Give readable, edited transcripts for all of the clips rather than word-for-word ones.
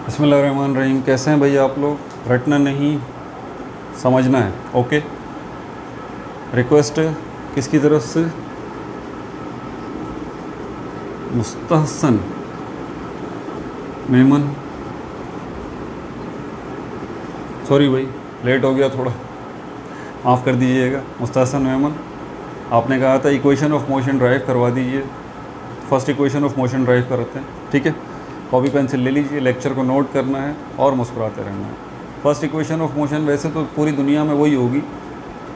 बिस्मिल्लाहिर्रहमानिर्रहीम। कैसे हैं भैया आप लोग? रटना नहीं, समझना है। ओके। रिक्वेस्ट है किसकी तरफ से? मुस्तहसन मेमन। सॉरी भाई, लेट हो गया थोड़ा, माफ़ कर दीजिएगा। मुस्तहसन मेमन, आपने कहा था इक्वेशन ऑफ मोशन ड्राइव करवा दीजिए। First equation of motion drive करते हैं, ठीक है। कॉपी पेंसिल ले लीजिए, लेक्चर को नोट करना है और मुस्कुराते रहना है। फर्स्ट इक्वेशन ऑफ मोशन वैसे तो पूरी दुनिया में वही होगी,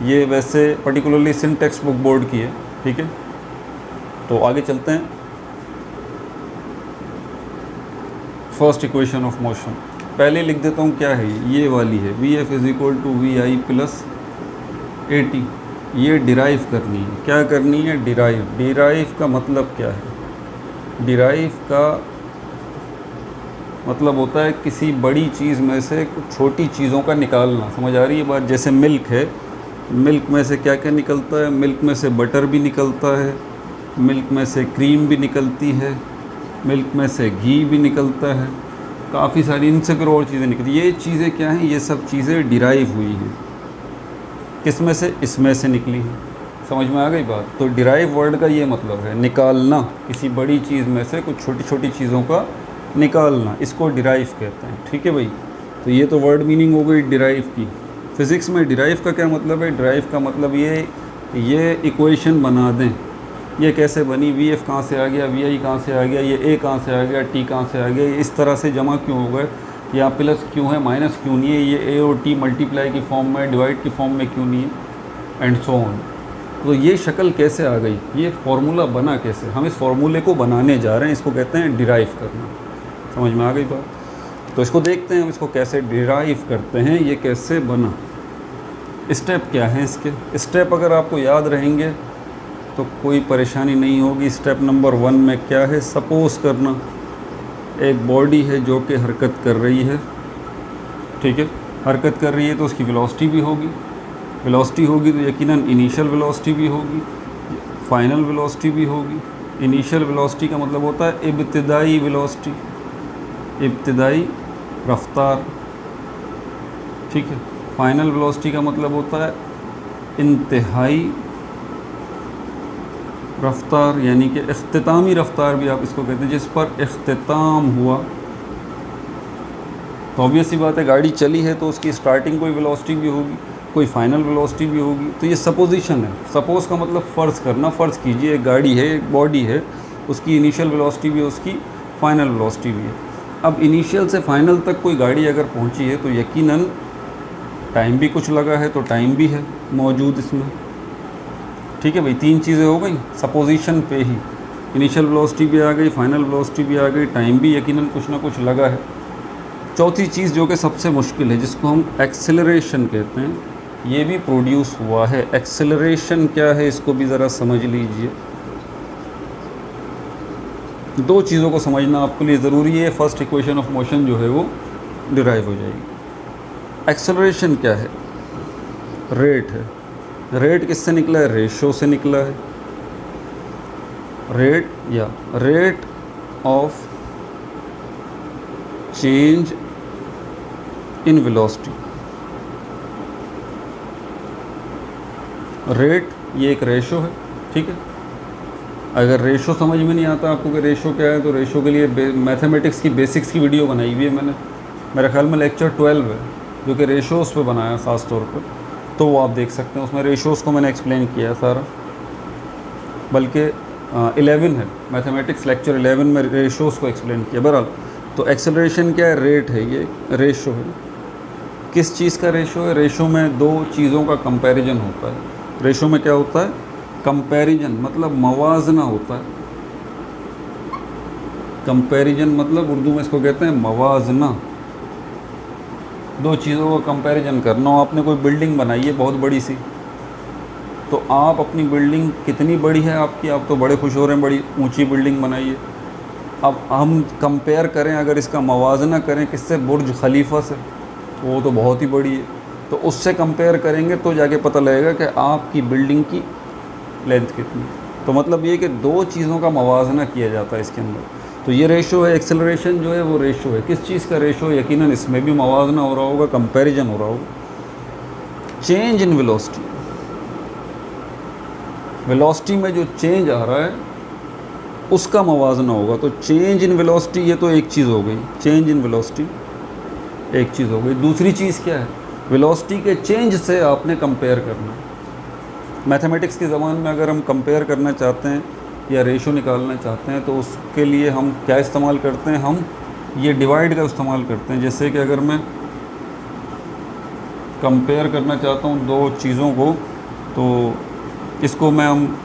ये वैसे पर्टिकुलरली सिन टेक्स्ट बुक बोर्ड की है, ठीक है। तो आगे चलते हैं। फर्स्ट इक्वेशन ऑफ मोशन पहले लिख देता हूँ, क्या है ये वाली है, V F is equal to V I plus A T. ये डिराइव करनी है। क्या करनी है? डिराइव। डिराइव का मतलब क्या है? डिराइव का मतलब होता है किसी बड़ी चीज़ में से कुछ छोटी चीज़ों का निकालना। समझ आ रही है बात? जैसे मिल्क है, मिल्क में से क्या क्या निकलता है? मिल्क में से बटर भी निकलता है, मिल्क में से क्रीम भी निकलती है, मिल्क में से घी भी निकलता है, काफ़ी सारी इनसे फिर और चीज़ें निकलती हैं। ये चीज़ें क्या हैं? ये सब चीज़ें डिराइव हुई हैं। किस में से? इसमें से निकली हैं। समझ में आ गई बात? तो डिराइव वर्ड का ये मतलब है निकालना, किसी बड़ी चीज़ में से कुछ छोटी छोटी चीज़ों का निकालना, इसको डिराइव कहते हैं, ठीक है भाई। तो ये तो वर्ड मीनिंग हो गई डिराइव की। फ़िज़िक्स में डिराइव का क्या मतलब है? डिराइव का मतलब ये इक्वेशन बना दें। ये कैसे बनी? वी एफ कहाँ से आ गया, वी आई कहाँ से आ गया, ये ए कहाँ से आ गया, टी कहाँ से आ गया, ये इस तरह से जमा क्यों हो गए, या प्लस क्यों है, माइनस क्यों नहीं है, ये ए और टी मल्टीप्लाई की फॉर्म में, डिवाइड की फॉर्म में क्यों नहीं है, एंड सो ऑन। तो ये शक्ल कैसे आ गई, ये फार्मूला बना कैसे, हम इस फार्मूले को बनाने जा रहे हैं, इसको कहते हैं डिराइव करना। समझ में आ गई बात? तो इसको देखते हैं हम इसको कैसे डिराइव करते हैं, ये कैसे बना। स्टेप क्या है इसके? स्टेप अगर आपको याद रहेंगे तो कोई परेशानी नहीं होगी। स्टेप नंबर 1 में क्या है? सपोज करना एक बॉडी है जो कि हरकत कर रही है, ठीक है। हरकत कर रही है तो उसकी वेलोसिटी भी होगी। वेलोसिटी होगी तो यकीनन इनिशियल वेलोसिटी भी होगी, फाइनल वेलोसिटी भी होगी। इनिशियल वेलोसिटी का मतलब होता है इब्तिदाई वेलोसिटी, इब्तिदाई रफ्तार, ठीक है। फाइनल वेलोसिटी का मतलब होता है इंतहाई रफ्तार, यानी कि इख्तितामी रफ्तार भी आप इसको कहते हैं, जिस पर इख्तिताम हुआ। तो ऑब्वियस सी बात है, गाड़ी चली है तो उसकी स्टार्टिंग कोई वेलोसिटी भी होगी, कोई फाइनल वेलोसिटी भी होगी। तो ये सपोजिशन है। सपोज का मतलब फ़र्ज़ करना। फ़र्ज़ कीजिए एक गाड़ी है, एक बॉडी है, उसकी इनिशियल वेलोसिटी भी है, उसकी फाइनल वेलोसिटी भी है। अब इनिशियल से फाइनल तक कोई गाड़ी अगर पहुंची है तो यकीनन टाइम भी कुछ लगा है, तो टाइम भी है मौजूद इसमें, ठीक है भाई। 3 चीज़ें हो गई सपोजिशन पे ही। इनिशियल वेलोसिटी भी आ गई, फाइनल वेलोसिटी भी आ गई, टाइम भी यकीनन कुछ ना कुछ लगा है। चौथी चीज़ जो कि सबसे मुश्किल है, जिसको हम एक्सेलरेशन कहते हैं, ये भी प्रोड्यूस हुआ है। एक्सेलरेशन क्या है इसको भी ज़रा समझ लीजिए। 2 चीज़ों को समझना आपके लिए ज़रूरी है। फर्स्ट इक्वेशन ऑफ मोशन जो है वो डिराइव हो जाएगी। एक्सेलरेशन क्या है? रेट है। रेट किससे निकला है? रेशो से निकला है। रेट या rate of change in velocity. Rate ये एक रेशो है, ठीक है। अगर रेशो समझ में नहीं आता आपको कि रेशो क्या है, तो रेशो के लिए मैथमेटिक्स की बेसिक्स की वीडियो बनाई हुई है मैंने, मेरे ख्याल में लेक्चर 12 है, जो कि रेशोज़ पे बनाया ख़ास तौर पर। तो वो आप देख सकते हैं, उसमें रेशोज़ को मैंने एक्सप्लेन किया है सारा। बल्कि 11 है, मैथमेटिक्स लेक्चर 11 में रेशोज़ को एक्सप्लेन किया। बहरहाल, तो एक्सेलरेशन क्या है? रेट है, ये रेशो है। किस चीज़ का रेशो है? रेशो में 2 चीज़ों का कंपैरिजन होता है। रेशो में क्या होता है? कंपैरिजन, मतलब मवाजना होता है। कंपैरिजन मतलब उर्दू में इसको कहते हैं मवाजना। 2 चीज़ों का कंपैरिजन करना हो। आपने कोई बिल्डिंग बनाई है बहुत बड़ी सी, तो आप अपनी बिल्डिंग कितनी बड़ी है आपकी, आप तो बड़े खुश हो रहे हैं, बड़ी ऊंची बिल्डिंग बनाई है। अब हम कंपेयर करें, अगर इसका मवाजना करें किससे? बुर्ज खलीफा से, वो तो बहुत ही बड़ी है। तो उससे कंपेयर करेंगे तो जाके पता लगेगा कि आपकी बिल्डिंग की लेंथ कितनी। तो मतलब ये कि 2 चीज़ों का मवाजना किया जाता है इसके अंदर। तो ये रेशो है, एक्सेलरेशन जो है वो रेशो है। किस चीज़ का रेशो? यकीनन इसमें भी मवाजना हो रहा होगा, कंपैरिजन हो रहा होगा। चेंज इन वेलोसिटी, वेलोसिटी में जो चेंज आ रहा है उसका मवाजना होगा। तो चेंज इन वेलोसिटी ये तो एक चीज़ हो गई, चेंज इन वेलोसिटी एक चीज़ हो गई। दूसरी चीज़ क्या है? वेलोसिटी के चेंज से आपने कंपेयर करना। मैथमेटिक्स की ज़बान में अगर हम कंपेयर करना चाहते हैं या रेशो निकालना चाहते हैं तो उसके लिए हम क्या इस्तेमाल करते हैं? हम ये डिवाइड का इस्तेमाल करते हैं। जैसे कि अगर मैं कंपेयर करना चाहता हूँ दो चीज़ों को, तो इसको मैं हम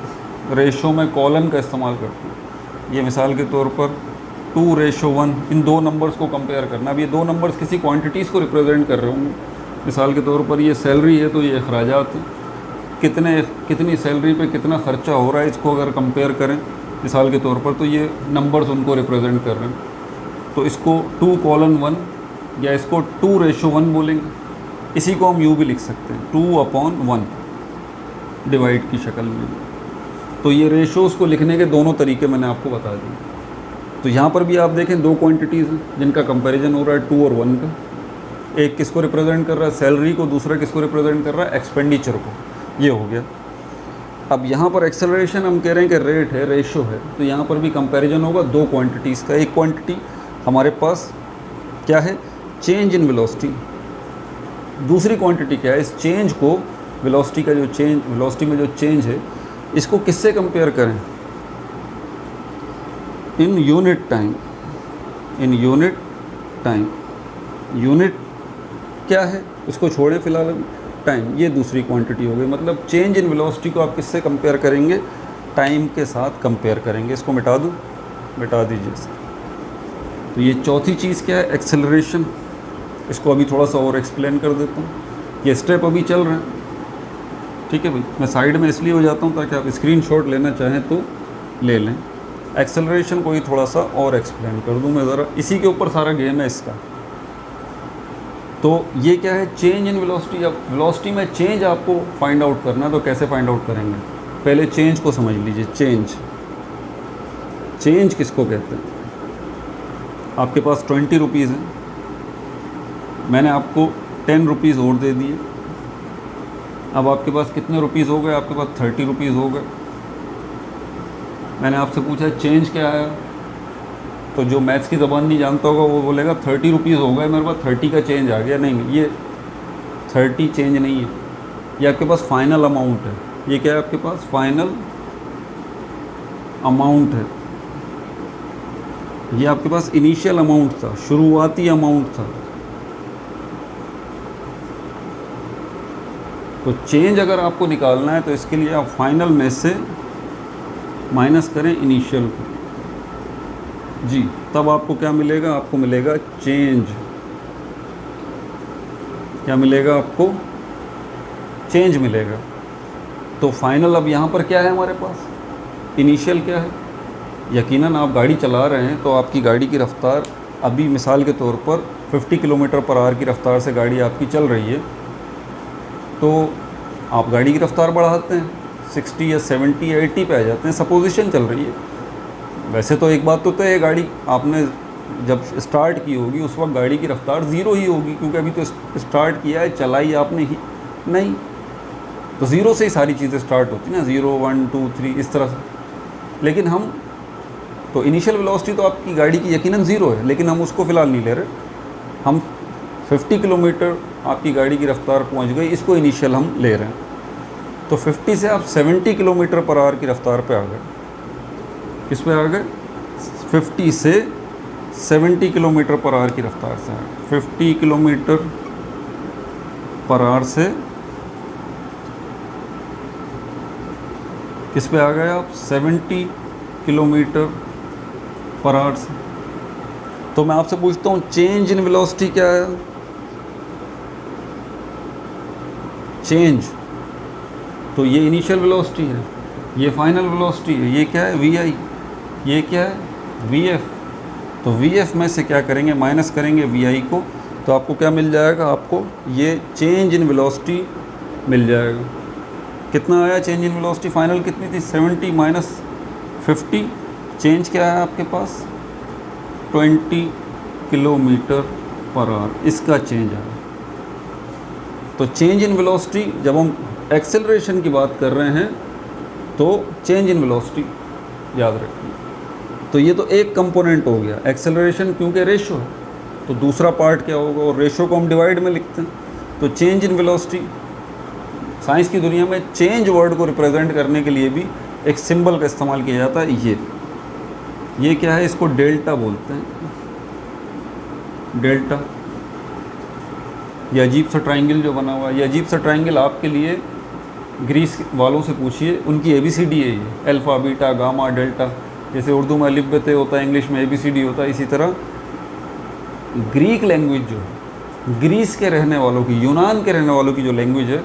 रेशो में कॉलन का इस्तेमाल करते हैं। ये मिसाल के तौर पर 2:1, इन दो नंबर्स को कंपेयर करना। अब ये दो नंबर्स किसी क्वांटिटीज़ को रिप्रेजेंट कर रहे होंगे। मिसाल के तौर पर ये सैलरी है तो ये अखराजात हैं, कितनी सैलरी पे कितना ख़र्चा हो रहा है, इसको अगर कंपेयर करें मिसाल के तौर पर तो ये नंबर्स उनको रिप्रेजेंट कर रहे हैं। तो इसको 2:1 या इसको 2:1 बोलेंगे। इसी को हम यूँ भी लिख सकते हैं, 2/1 डिवाइड की शक्ल में। तो ये रेशोज़ को लिखने के दोनों तरीके मैंने आपको बता दिए। तो यहाँ पर भी आप देखें दो क्वांटिटीज़ हैं जिनका कंपैरिजन हो रहा है 2 और 1 का। एक किसको रिप्रेजेंट कर रहा है? सैलरी को। दूसरा किसको रिप्रेजेंट कर रहा है? एक्सपेंडिचर को। ये हो गया। अब यहाँ पर एक्सेलरेशन हम कह रहे हैं कि रेट है, रेशो है, तो यहाँ पर भी कंपैरिजन होगा दो क्वांटिटीज़ का। एक क्वांटिटी हमारे पास क्या है? Change in velocity. दूसरी क्वांटिटी क्या है? इस चेंज को, वेलोसिटी का जो चेंज, वेलोसिटी में जो चेंज है, इसको किससे कंपेयर करें? In unit time. In unit time. Unit क्या है? उसको छोड़ें फ़िलहाल, टाइम। ये दूसरी क्वांटिटी हो गई। मतलब चेंज इन वेलोसिटी को आप किससे कंपेयर करेंगे? टाइम के साथ कंपेयर करेंगे। इसको मिटा दूँ? मिटा दीजिए सर। तो ये चौथी चीज़ क्या है? एक्सेलरेशन। इसको अभी थोड़ा सा और एक्सप्लेन कर देता हूँ। ये स्टेप अभी चल रहे हैं, ठीक है भाई। मैं साइड में इसलिए हो जाता हूँ ताकि आप स्क्रीनशॉट लेना चाहें तो ले लें। एक्सेलरेशन को ही थोड़ा सा और एक्सप्लेन कर दूँ मैं ज़रा, इसी के ऊपर सारा गेम है इसका। तो ये क्या है? Change in velocity. अब वेलोसिटी में चेंज आपको फाइंड आउट करना है, तो कैसे फाइंड आउट करेंगे? पहले चेंज को समझ लीजिए। चेंज किसको कहते हैं? आपके पास 20 रुपीज़ हैं, मैंने आपको 10 रुपीज़ और दे दिए। अब आपके पास कितने रुपीज़ हो गए? आपके पास 30 रुपीज़ हो गए। मैंने आपसे पूछा चेंज क्या आया, तो जो मैथ्स की ज़बान नहीं जानता होगा वो बोलेगा 30 रुपीज़ हो गए, मेरे पास 30 का चेंज आ गया। नहीं, ये 30 चेंज नहीं है, ये आपके पास फाइनल अमाउंट है। ये क्या है आपके पास? फाइनल अमाउंट है। ये आपके पास इनिशियल अमाउंट था, शुरुआती अमाउंट था। तो चेंज अगर आपको निकालना है तो इसके लिए आप फाइनल में से माइनस करें इनिशियल को जी, तब आपको क्या मिलेगा? आपको मिलेगा चेंज। क्या मिलेगा आपको? चेंज मिलेगा। तो फाइनल अब यहाँ पर क्या है हमारे पास? इनिशियल क्या है? यकीनन आप गाड़ी चला रहे हैं तो आपकी गाड़ी की रफ़्तार अभी मिसाल के तौर पर 50 किलोमीटर पर आवर की रफ़्तार से गाड़ी आपकी चल रही है, तो आप गाड़ी की रफ़्तार बढ़ाते हैं, 60 या 70 या 80 पे आ जाते हैं। सपोजिशन चल रही है। वैसे तो एक बात तो तय है, गाड़ी आपने जब स्टार्ट की होगी उस वक्त गाड़ी की रफ़्तार ज़ीरो ही होगी, क्योंकि अभी तो स्टार्ट किया है, चलाई आपने ही नहीं। तो ज़ीरो से ही सारी चीज़ें स्टार्ट होती हैं ना, 0 1 2 3 इस तरह से। लेकिन हम तो इनिशियल वेलोसिटी तो आपकी गाड़ी की यकीनन ज़ीरो है, लेकिन हम उसको फ़िलहाल नहीं ले रहे। हम 50 किलोमीटर आपकी गाड़ी की रफ़्तार पहुंच गई, इसको इनिशियल हम ले रहे हैं। तो 50 से आप 70 किलोमीटर पर आवर की रफ़्तार पे आ गए। किस पे आ गए? 50 से 70 किलोमीटर पर आवर की रफ़्तार से आए। 50 किलोमीटर पर आवर से किस पे आ गए आप? 70 किलोमीटर पर आवर से। तो मैं आपसे पूछता हूँ चेंज इन वेलोसिटी क्या है? चेंज, तो ये इनिशियल वेलोसिटी है, ये फाइनल वेलोसिटी है, ये क्या है? VI, ये क्या है? VF। तो VF में से क्या करेंगे? माइनस करेंगे VI को, तो आपको क्या मिल जाएगा? आपको ये चेंज इन वेलोसिटी मिल जाएगा। कितना आया चेंज इन वेलोसिटी? फाइनल कितनी थी? 70 माइनस 50। चेंज क्या है आपके पास? 20 किलोमीटर पर आवर इसका चेंज आया। तो चेंज इन वेलोसिटी, जब हम एक्सेलरेशन की बात कर रहे हैं तो चेंज इन वेलोसिटी याद रखिए। तो ये तो एक कंपोनेंट हो गया एक्सेलरेशन, क्योंकि रेशो है। तो दूसरा पार्ट क्या होगा, और रेशो को हम डिवाइड में लिखते हैं। तो चेंज इन वेलोसिटी, साइंस की दुनिया में चेंज वर्ड को रिप्रेजेंट करने के लिए भी एक सिंबल का इस्तेमाल किया जाता है। ये क्या है, इसको डेल्टा बोलते हैं। डेल्टा, ये अजीब सा ट्रायंगल जो बना हुआ है, ये अजीब सा ट्रायंगल आपके लिए ग्रीस वालों से पूछिए, उनकी ABCD है ये, अल्फ़ा बीटा गामा डेल्टा। जैसे उर्दू में अलिफ बे ते होता है, इंग्लिश में ABCD होता है, इसी तरह ग्रीक लैंग्वेज जो है, ग्रीस के रहने वालों की, यूनान के रहने वालों की जो लैंग्वेज है,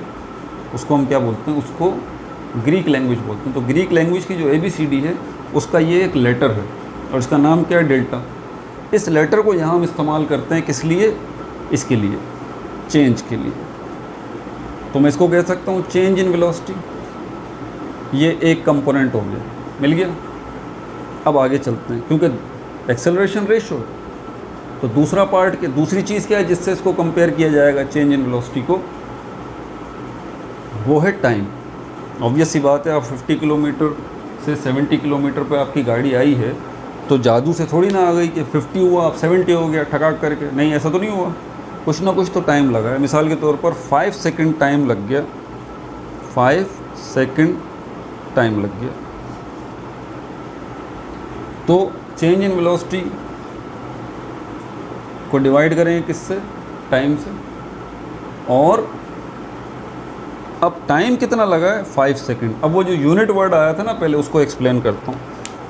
उसको हम क्या बोलते हैं, उसको ग्रीक लैंग्वेज बोलते हैं। तो ग्रीक लैंग्वेज की जो ABCD है उसका ये एक लेटर है और इसका नाम क्या है, डेल्टा। इस लेटर को यहाँ हम इस्तेमाल करते हैं किस लिए, इसके लिए, चेंज के लिए। तो मैं इसको कह सकता हूँ चेंज इन वेलोसिटी। ये एक कंपोनेंट हो गया, मिल गया। अब आगे चलते हैं, क्योंकि एक्सेलरेशन रेशो है, तो दूसरा पार्ट के दूसरी चीज़ क्या है जिससे इसको कंपेयर किया जाएगा चेंज इन वेलोसिटी को, वो है टाइम। ऑब्वियस सी बात है, आप 50 किलोमीटर से 70 किलोमीटर पे आपकी गाड़ी आई है, तो जादू से थोड़ी ना आ गई कि 50 हुआ आप 70 हो गया ठकाक करके, नहीं, ऐसा तो नहीं हुआ। कुछ ना कुछ तो टाइम लगा है। मिसाल के तौर पर 5 सेकंड टाइम लग गया, 5 सेकंड टाइम लग गया। तो चेंज इन वेलोसिटी को डिवाइड करें किससे, टाइम से। और अब टाइम कितना लगा है, 5 सेकंड। अब वो जो यूनिट वर्ड आया था ना पहले, उसको एक्सप्लेन करता हूँ।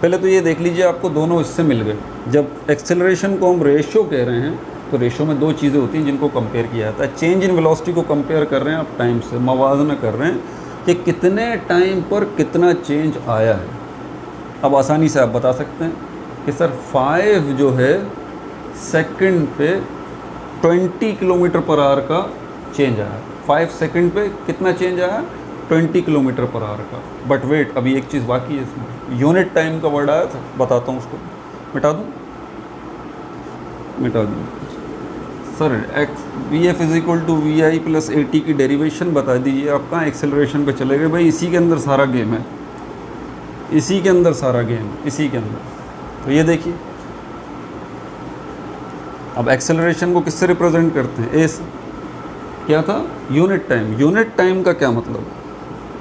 पहले तो ये देख लीजिए, आपको दोनों इससे मिल गए। जब एक्सेलरेशन को हम रेशो कह रहे हैं तो रेशो में दो चीज़ें होती हैं जिनको कंपेयर किया जाता है। चेंज इन वेलोसिटी को कंपेयर कर रहे हैं आप टाइम से, मवाजना कर रहे हैं कि कितने टाइम पर कितना चेंज आया है। अब आसानी से आप बता सकते हैं कि सर 5 जो है सेकंड पे 20 किलोमीटर पर आवर का चेंज आया। 5 सेकंड पे कितना चेंज आया, 20 किलोमीटर पर आवर का। बट वेट, अभी एक चीज़ बाकी है इसमें, यूनिट टाइम का वर्ड आया था, बताता हूँ उसको। मिटा दूँ, मिटा दूँ सर। VF = VI + AT की डेरिवेशन बता दीजिए। आप कहाँ एक्सेलरेशन पे चले गए भाई, इसी के अंदर सारा गेम है, इसी के अंदर सारा गेम, इसी के अंदर। तो ये देखिए, अब एक्सेलरेशन को किससे रिप्रेजेंट करते हैं, ए से। क्या था, यूनिट टाइम। यूनिट टाइम का क्या मतलब,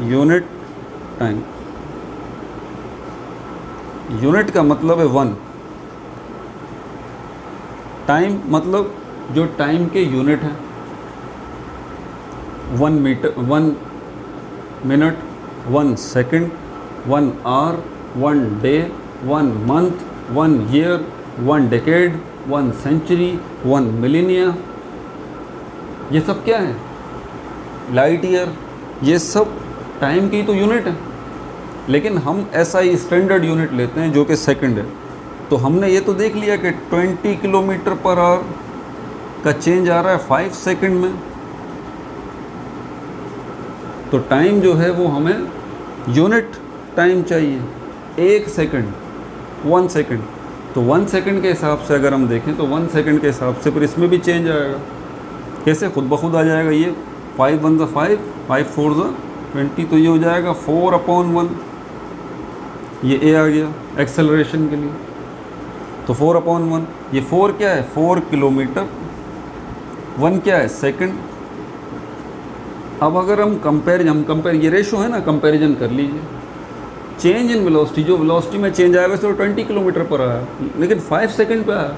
यूनिट टाइम, यूनिट का मतलब है 1, टाइम मतलब जो टाइम के यूनिट हैं, 1 minute, 1 second, 1 hour, 1 day, 1 month, 1 year, 1 decade, 1 century, 1 millennia. ये सब क्या है, लाइट ईयर, ये सब टाइम की तो यूनिट है। लेकिन हम SI स्टैंडर्ड यूनिट लेते हैं जो कि सेकंड है। तो हमने ये तो देख लिया कि 20 किलोमीटर पर आवर का चेंज आ रहा है 5 सेकंड में। तो टाइम जो है वो हमें यूनिट टाइम चाहिए, 1 सेकंड, 1 सेकंड। तो 1 सेकंड के हिसाब से अगर हम देखें तो 1 सेकंड के हिसाब से फिर इसमें भी चेंज आएगा। कैसे, खुद ब खुद आ जाएगा। ये 5 1 = 5, 5 4 = 20, तो ये हो जाएगा 4/1। ये A आ गया एक्सेलरेशन के लिए। तो 4/1, ये 4 क्या है, 4 किलोमीटर, 1 क्या है, सेकंड। अब अगर हम कंपेयर, ये रेशो है ना, कंपैरिजन कर लीजिए। चेंज इन वेलोसिटी, जो वेलोसिटी में चेंज आया वैसे वो 20 किलोमीटर पर आया, लेकिन 5 सेकंड पे आया।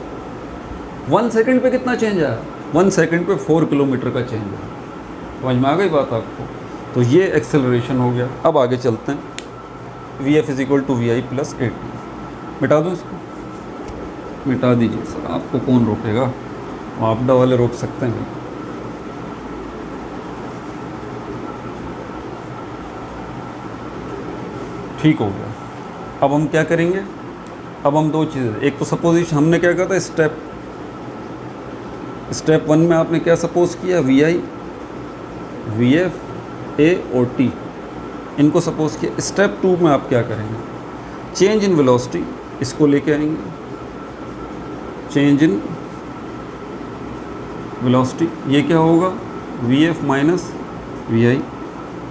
1 सेकंड पे कितना चेंज आया, 1 सेकंड पे 4 किलोमीटर का चेंज आया। समझ में आ गई बात आपको। तो ये एक्सेलरेशन हो गया। अब आगे चलते हैं, VF = VI + AT। मिटा दूँ इसको, मिटा दीजिए सर, आपको कौन रोकेगा, आपदा वाले रोक सकते हैं। ठीक हो गया। अब हम क्या करेंगे, अब हम दो चीज़ें, एक तो सपोजिशन हमने क्या कहा था, स्टेप 1 में आपने क्या सपोज किया, VI, VF, A और T, इनको सपोज किया। स्टेप 2 में आप क्या करेंगे, चेंज इन वेलोसिटी, इसको लेके आएंगे। चेंज इन वेलोसिटी, ये क्या होगा Vf minus Vi।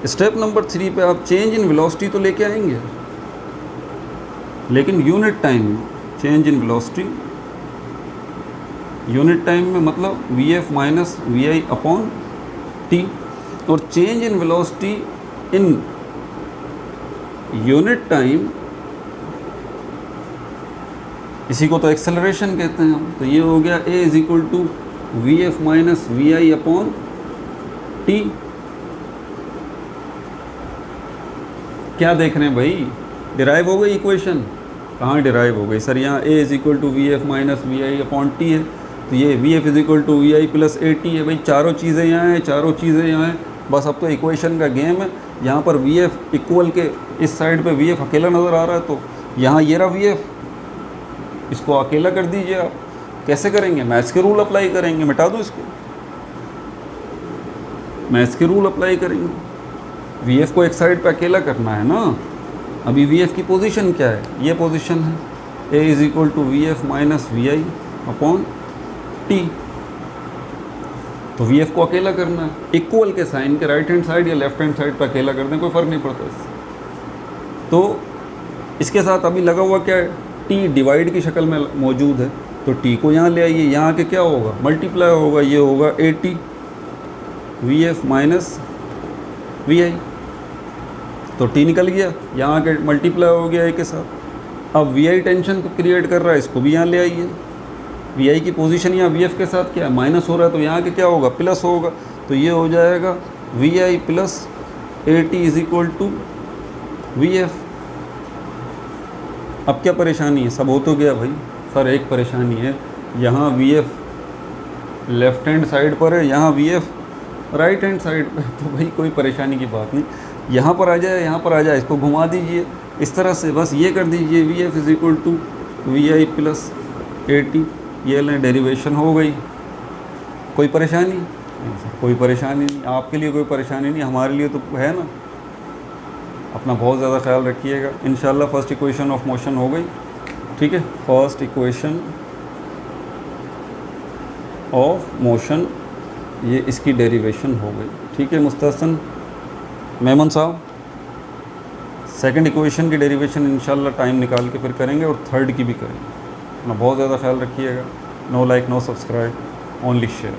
Step number 3 पे आप चेंज इन वेलोसिटी तो लेके आएंगे, लेकिन यूनिट टाइम में change in velocity, unit time में मतलब Vf minus Vi upon t, और change in velocity in unit time, इसी को तो एक्सेलरेशन कहते हैं हम। तो ये हो गया a is equal to Vf minus Vi upon t। क्या देख रहे हैं भाई, डिराइव हो गई इक्वेशन? कहाँ डिराइव हो गई सर? यहाँ a is equal to Vf minus Vi upon t है, तो ये Vf is equal to Vi plus AT है। भाई चारों चीज़ें यहाँ हैं, चारों चीज़ें यहाँ हैं, बस अब तो इक्वेशन का गेम है। यहाँ पर Vf इक्वल के इस साइड पे Vf अकेला नज़र आ रहा है, तो यहाँ ये रहा Vf, इसको अकेला कर दीजिए आप। कैसे करेंगे? मैथ्स के रूल अप्लाई करेंगे। मिटा दो इसको, मैथ्स के रूल अप्लाई करेंगे। Vf को एक साइड पे अकेला करना है ना। अभी Vf की पोजीशन क्या है? ये पोजीशन है, a is equal to Vf minus Vi upon t। तो Vf को अकेला करना है, इक्वल के साइन के राइट हैंड साइड या लेफ्ट हैंड साइड पर अकेला कर दें, कोई फ़र्क नहीं पड़ता इससे। तो इसके साथ अभी लगा हुआ क्या है, t डिवाइड की शक्ल में मौजूद है, तो t को यहाँ ले आइए, यहाँ के क्या होगा, मल्टीप्लाई होगा, ये होगा AT Vf माइनस Vi, तो t निकल गया, यहाँ के मल्टीप्लाई हो गया a के साथ। अब Vi टेंशन तो क्रिएट कर रहा है, इसको भी यहाँ ले आइए। Vi की पोजीशन यहाँ Vf के साथ क्या है, माइनस हो रहा है, तो यहाँ के क्या होगा, प्लस होगा, तो ये हो जाएगा Vi plus AT is equal to Vf। अब क्या परेशानी है? सब हो तो गया भाई। सर एक परेशानी है, यहाँ Vf लेफ्ट हैंड साइड पर है, यहाँ Vf राइट हैंड साइड पे, तो भाई कोई परेशानी की बात नहीं। यहाँ पर आ जाए, यहाँ पर आ जाए, इसको घुमा दीजिए इस तरह से, बस ये कर दीजिए Vf is equal to Vi plus AT, ये लें डेरिवेशन हो गई। कोई परेशानी नहीं सर, कोई परेशानी नहीं, आपके लिए कोई परेशानी नहीं, हमारे लिए तो है ना। अपना बहुत ज़्यादा ख्याल रखिएगा। इंशाल्लाह फर्स्ट इक्वेशन ऑफ मोशन हो गई, ठीक है। फर्स्ट इक्वेशन ऑफ मोशन, ये इसकी डेरिवेशन हो गई, ठीक है मुस्तहसन मेमन साहब। सेकंड इक्वेशन की डेरिवेशन इंशाल्लाह टाइम निकाल के फिर करेंगे, और थर्ड की भी करेंगे। अपना बहुत ज़्यादा ख्याल रखिएगा। No like no subscribe, only share.